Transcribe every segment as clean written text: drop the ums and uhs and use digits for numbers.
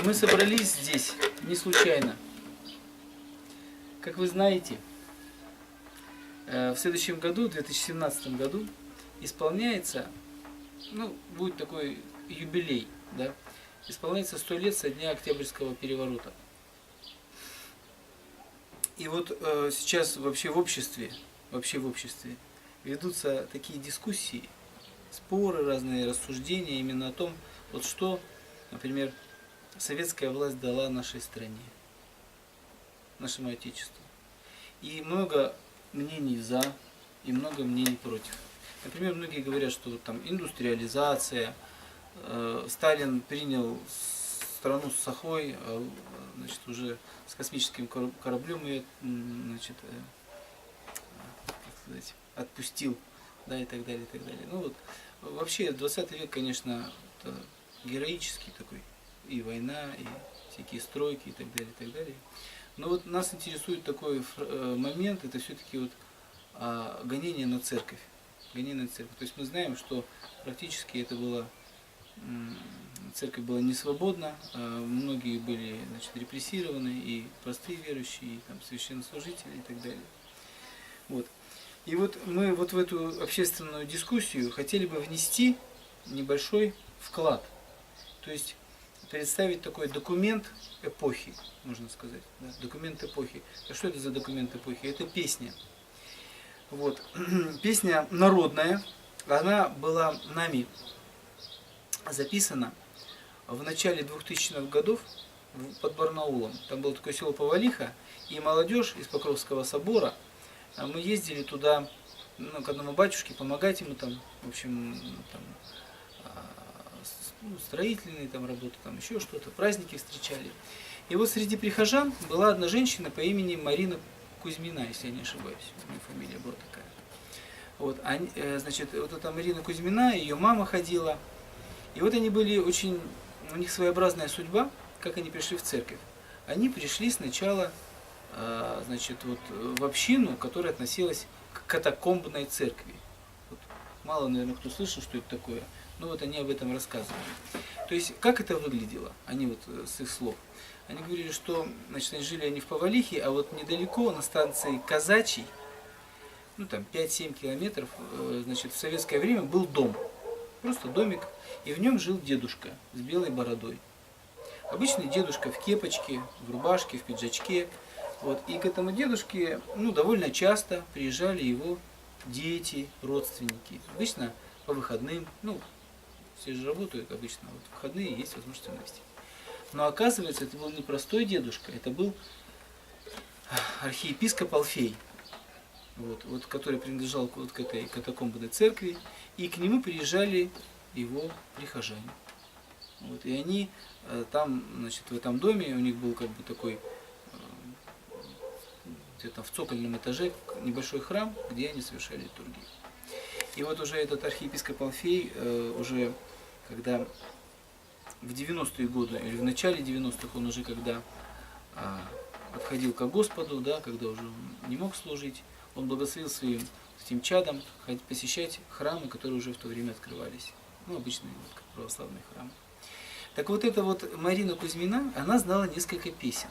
Мы собрались здесь не случайно. Как вы знаете, в следующем году, в 2017 году, исполняется, будет такой юбилей, да, исполняется 100 лет со дня Октябрьского переворота. И вот сейчас вообще в обществе ведутся такие дискуссии, споры, разные рассуждения именно о том, вот что, например, советская власть дала нашей стране, нашему Отечеству. И много мнений за, и много мнений против. Например, многие говорят, что вот там индустриализация, Сталин принял страну с Сахой, значит, уже с космическим кораблем ее, значит, как сказать, отпустил, да, и так далее, и так далее. Ну вот, вообще, 20 век, конечно, героический такой, и война, и всякие стройки, и так далее, и так далее. Но вот нас интересует такой момент, это все-таки вот гонение на церковь. Гонение на церковь. То есть мы знаем, что практически это было, церковь была не свободна, многие были, значит, репрессированы, и простые верующие, и там, священнослужители, и так далее. Вот. И вот мы вот в эту общественную дискуссию хотели бы внести небольшой вклад. То есть представить такой документ эпохи, можно сказать. Да? Документ эпохи. А что это за документ эпохи? Это песня. Вот. Песня народная. Она была нами записана в начале 2000-х годов под Барнаулом. Там было такое село Повалиха, и молодежь из Покровского собора, мы ездили туда, к одному батюшке, помогать ему там, в общем, там, строительные там работы, там еще что-то, праздники встречали. И вот среди прихожан была одна женщина по имени Марина Кузьмина, если я не ошибаюсь, у нее фамилия была такая. Вот, значит, вот эта Марина Кузьмина, ее мама ходила, и вот они были очень, у них своеобразная судьба, как они пришли в церковь. Они пришли сначала, значит, вот в общину, которая относилась к катакомбной церкви. Вот, мало, наверное, кто слышал, что это такое. Ну вот они об этом рассказывали. То есть, как это выглядело, они вот с их слов. Они говорили, что, значит, жили они в Повалихе, а вот недалеко, на станции Казачий, там 5-7 километров, значит, в советское время был дом. Просто домик, и в нем жил дедушка с белой бородой. Обычный дедушка в кепочке, в рубашке, в пиджачке. Вот. И к этому дедушке, довольно часто приезжали его дети, родственники. Обычно по выходным, все же работают обычно, вот в выходные есть возможность вместе. Но оказывается, это был не простой дедушка, это был архиепископ Алфей, вот, который принадлежал вот к этой катакомбной церкви, и к нему приезжали его прихожане. Вот, и они там, значит, в этом доме, у них был как бы такой, где-то в цокольном этаже, небольшой храм, где они совершали литургию. И вот уже этот архиепископ Алфей, уже когда в 90-е годы, или в начале 90-х, он уже когда отходил ко Господу, да, когда уже не мог служить, он благословил своим этим чадом посещать храмы, которые уже в то время открывались. Обычные вот, православные храмы. Так вот эта вот Марина Кузьмина, она знала несколько песен.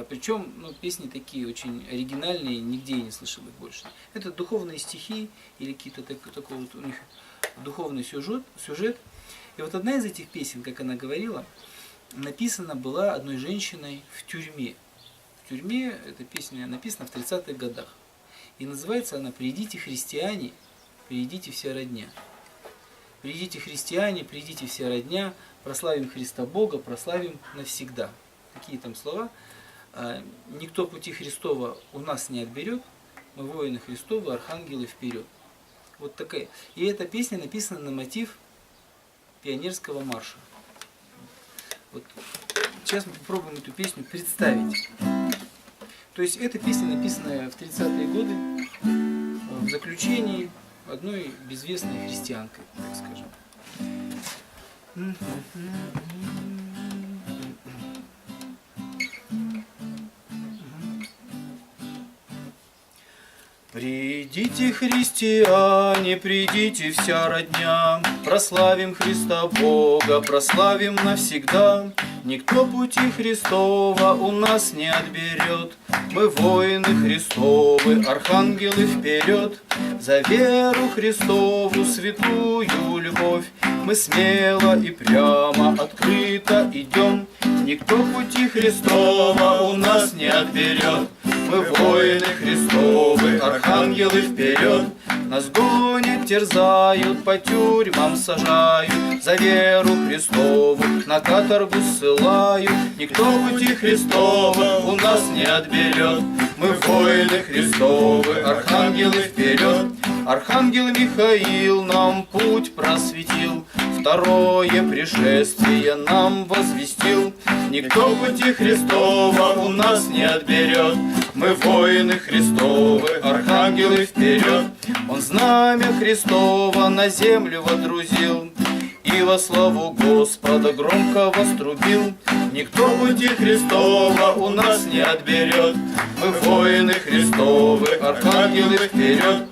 Причем песни такие очень оригинальные, нигде я не слышал их больше. Это духовные стихи или какие-то такой вот у них духовный сюжет. И вот одна из этих песен, как она говорила, написана была одной женщиной в тюрьме. В тюрьме эта песня написана в 30-х годах. И называется она «Придите, христиане, придите вся родня». «Придите, христиане, придите вся родня, прославим Христа Бога, прославим навсегда». Такие там слова. «Никто пути Христова у нас не отберет, мы воины Христовы, архангелы вперед». Вот такая. И эта песня написана на мотив пионерского марша. Вот. Сейчас мы попробуем эту песню представить. То есть эта песня написана в 30-е годы в заключении одной безвестной христианкой, так скажем. Придите, христиане, придите вся родня, прославим Христа Бога, прославим навсегда. Никто пути Христова у нас не отберет. Мы воины Христовы, архангелы вперед. За веру Христову, святую любовь, мы смело и прямо, открыто идем. Никто пути Христова у нас не отберет. Мы воины Христовы, архангелы вперед. Нас гонят, терзают, по тюрьмам сажают. За веру Христову на каторгу ссылают. Никто пути Христова у нас не отберет. Мы воины Христовы, архангелы вперед. Архангел Михаил нам путь просветил, второе пришествие нам возвестил. Никто пути Христова у нас не отберет. Мы воины Христовы, архангелы вперед. Он знамя Христова на землю водрузил и во славу Господа громко вострубил. Никто пути Христова у нас не отберет. Мы воины Христовы, архангелы вперед.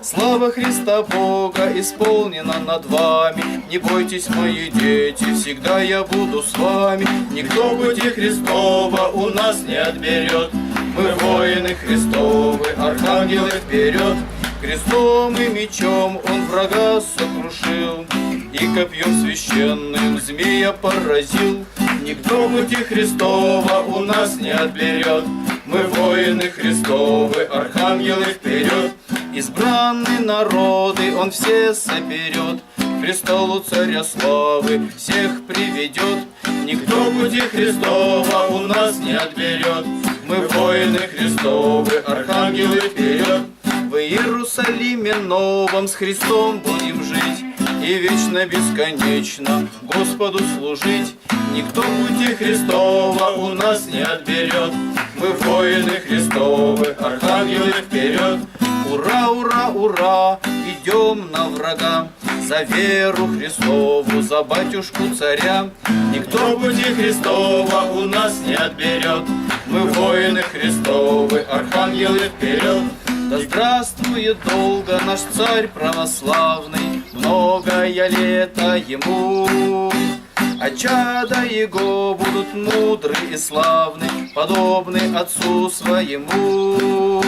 Слава Христа Бога исполнена над вами. Не бойтесь, мои дети, всегда я буду с вами. Никто пути Христова у нас не отберет. Мы воины Христовы, архангелы вперед. Крестом и мечом он врага сокрушил, и копьем священным змея поразил. Никто пути Христова у нас не отберет. Мы воины Христовы, архангелы вперед. Избранные народы он все соберет, к престолу царя славы всех приведет. Никто пути Христова у нас не отберет. Мы воины Христовы, архангелы вперед. В Иерусалиме новом с Христом будем жить и вечно бесконечно Господу служить. Никто пути Христова у нас не отберет. Мы воины Христовы, архангелы вперед. Ура, ура, ура, идем на врага, за веру Христову, за батюшку царя. Никто пути Христова у нас не отберет. Мы воины Христовы, архангелы вперед. Да здравствует долго наш царь православный, многое лето ему. А чада его будут мудры и славны, подобны отцу своему.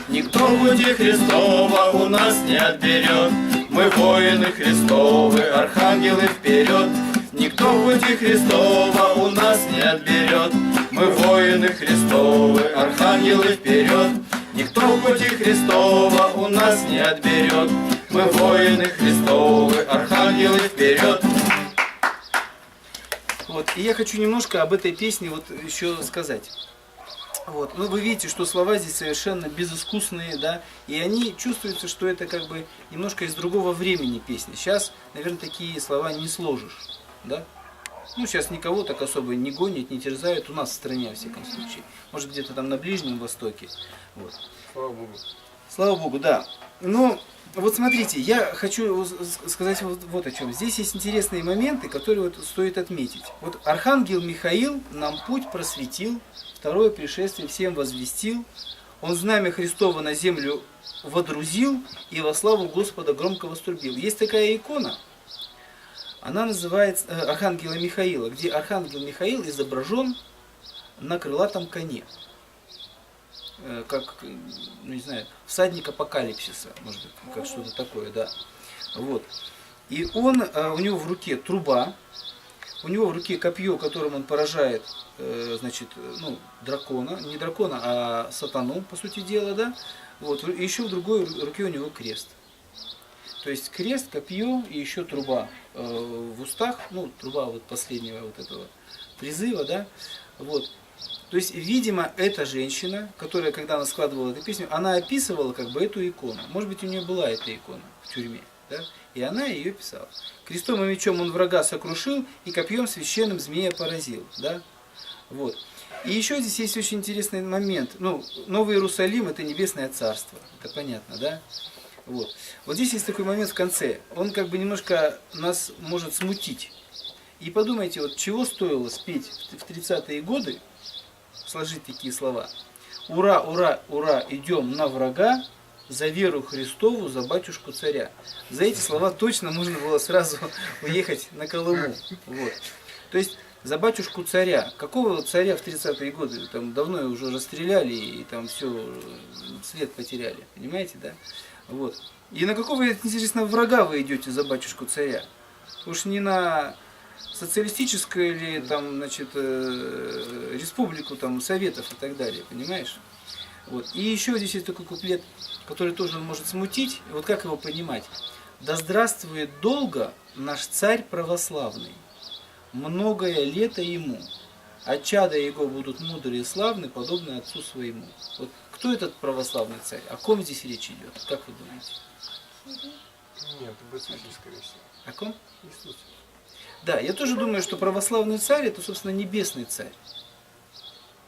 Никто пути Христова у нас не отберет. Мы воины Христовы, архангелы вперед. Никто пути Христова у нас не отберет. Мы воины Христовы, архангелы вперед. Никто пути Христова у нас не отберет. Мы воины Христовы, архангелы вперед. Вот, и я хочу немножко об этой песне вот еще сказать. Вот. Ну, вы видите, что слова здесь совершенно безыскусные, да, и они чувствуются, что это как бы немножко из другого времени песни. Сейчас, наверное, такие слова не сложишь, да. Ну, сейчас никого так особо не гонят, не терзают, у нас в стране, во всяком случае. Может, где-то там на Ближнем Востоке. Вот. Слава Богу. Слава Богу, да. Но вот смотрите, я хочу сказать вот о чем. Здесь есть интересные моменты, которые вот стоит отметить. Вот архангел Михаил нам путь просветил, второе пришествие всем возвестил. Он знамя Христово на землю водрузил и во славу Господа громко вострубил. Есть такая икона, она называется Архангела Михаила, где архангел Михаил изображен на крылатом коне. Как, ну не знаю, всадник апокалипсиса, может быть, как что-то такое, да. Вот. И он, у него в руке труба, у него в руке копье, которым он поражает, значит, ну, дракона, не дракона, а сатану, по сути дела, да. Вот. И еще в другой руке у него крест. То есть крест, копье и еще труба в устах, ну, труба вот последнего вот этого призыва, да. Вот. То есть, видимо, эта женщина, которая, когда она складывала эту песню, она описывала как бы эту икону. Может быть, у нее была эта икона в тюрьме, да? И она ее писала. Крестом и мечом он врага сокрушил, и копьем священным змея поразил, да? Вот. И еще здесь есть очень интересный момент. Ну, Новый Иерусалим – это небесное царство, это понятно, да? Вот. Вот здесь есть такой момент в конце. Он как бы немножко нас может смутить. И подумайте, вот чего стоило спеть в 30-е годы, сложить такие слова. Ура, ура, ура, идем на врага, за веру Христову, за батюшку царя. За эти слова точно можно было сразу уехать на Колыму. Вот. То есть за батюшку царя. Какого царя в 30-е годы? Там давно уже расстреляли и там все, след потеряли. Понимаете, да? Вот. И на какого, интересно, врага вы идете за батюшку царя? Уж не на социалистическую или там, значит, республику там, Советов и так далее, понимаешь? Вот. И еще здесь есть такой куплет, который тоже может смутить. Вот как его понимать? Да здравствует долго наш царь православный, многое лето ему, а чада его будут мудрые и славны, подобны отцу своему. Вот кто этот православный царь? О ком здесь речь идет? Как вы думаете? Нет, об Иисусе, скорее всего. О ком? Иисус. Да, я тоже думаю, что православный царь это, собственно, небесный царь.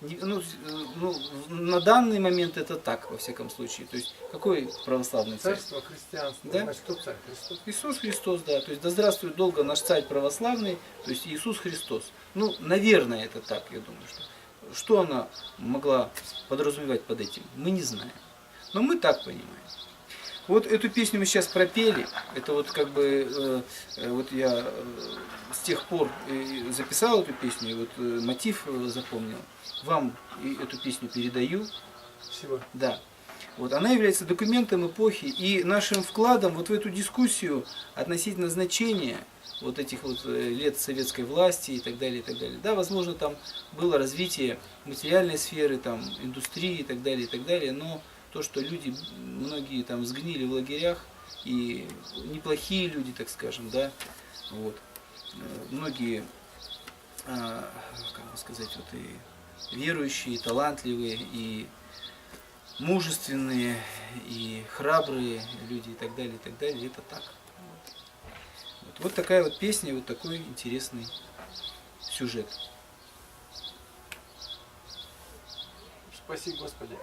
На данный момент это так, во всяком случае. То есть, какой православный царь? Царство христианство. Да? Значит, кто царь? Христос? Иисус Христос, да. То есть, да здравствует долго наш царь православный, то есть Иисус Христос. Ну, наверное, это так, я думаю. Что она могла подразумевать под этим, мы не знаем. Но мы так понимаем. Вот эту песню мы сейчас пропели. Это вот как бы, вот я с тех пор записал эту песню, и вот мотив запомнил. Вам эту песню передаю. Спасибо. Да. Вот, она является документом эпохи и нашим вкладом вот в эту дискуссию относительно значения вот этих вот лет советской власти и так далее, и так далее. Да, возможно, там было развитие материальной сферы, там, индустрии и так далее, но то, что люди, многие там сгнили в лагерях, и неплохие люди, так скажем, да, вот, многие, как бы сказать, вот и верующие, и талантливые, и мужественные, и храбрые люди, и так далее, это так. Вот такая вот песня, вот такой интересный сюжет. Спаси Господи.